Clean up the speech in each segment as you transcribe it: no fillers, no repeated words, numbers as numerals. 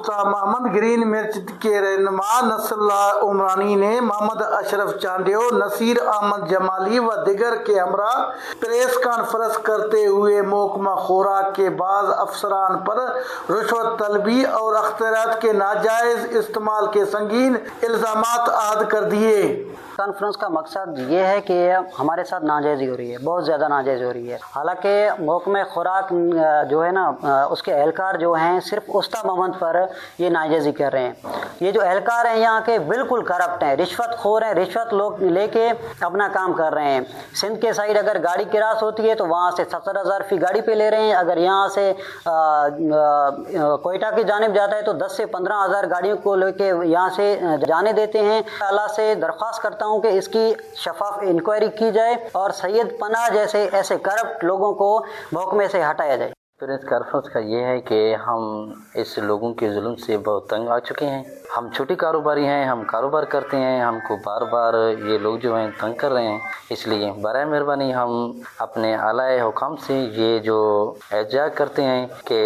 استا محمد green مرچ کے رہنما نصر اللہ عمرانی نے محمد اشرف چانڈیو، نصیر احمد جمالی و دیگر کے ہمراہ پریس کانفرنس کرتے ہوئے محکمہ خوراک کے بعض افسران پر رشوت طلبی اور اختیارات کے ناجائز استعمال کے سنگین الزامات عائد کر دیے۔ کانفرنس کا مقصد یہ ہے کہ ہمارے ساتھ ناجائزی ہو رہی ہے، بہت زیادہ ناجائز ہو رہی ہے۔ حالانکہ محکمہ خوراک جو ہے نا، اس کے اہلکار جو ہیں صرف استا محمد پر یہ ناجائزی کر رہے ہیں۔ یہ جو اہلکار ہیں یہاں کے بالکل کرپٹ ہیں، رشوت خور ہیں، رشوت لوگ لے کے اپنا کام کر رہے ہیں۔ سندھ کے سائڈ اگر گاڑی کراس ہوتی ہے تو وہاں سے 70,000 فی گاڑی پہ لے رہے ہیں، اگر یہاں سے کوئٹہ کی جانب جاتا ہے تو 10 سے 15,000 گاڑیوں کو لے کے یہاں سے جانے دیتے ہیں۔ اللہ سے درخواست کرتا ہوں کہ اس کی شفاف انکوائری کی جائے اور سید پناہ جیسے ایسے کرپٹ لوگوں کو محکمے سے ہٹایا جائے۔ پریس کانفرنس کا یہ ہے کہ ہم اس لوگوں کے ظلم سے بہت تنگ آ چکے ہیں۔ ہم چھوٹی کاروباری ہیں، ہم کاروبار کرتے ہیں، ہم کو بار بار یہ لوگ جو ہیں تنگ کر رہے ہیں۔ اس لیے برائے مہربانی ہم اپنے اعلیٰ حکام سے یہ جو احتجاج کرتے ہیں کہ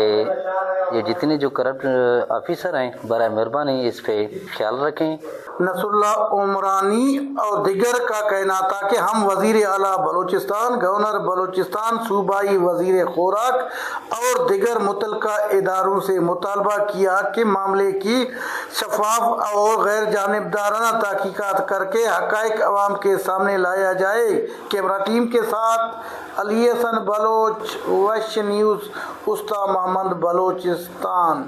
یہ جتنے جو کرپٹ آفیسر ہیں برائے مہربانی اس پہ خیال رکھیں۔ نصر اللہ عمرانی اور دیگر کا کہنا تھا کہ ہم وزیر اعلیٰ بلوچستان، گورنر بلوچستان، صوبائی وزیر خوراک اور دیگر متعلقہ اداروں سے مطالبہ کیا کہ معاملے کی شفاف اور غیر جانبدارانہ تحقیقات کر کے حقائق عوام کے سامنے لایا جائے۔ کیمرہ ٹیم کے ساتھ علی حسن بلوچ، ویش نیوز، استا محمد، بلوچستان۔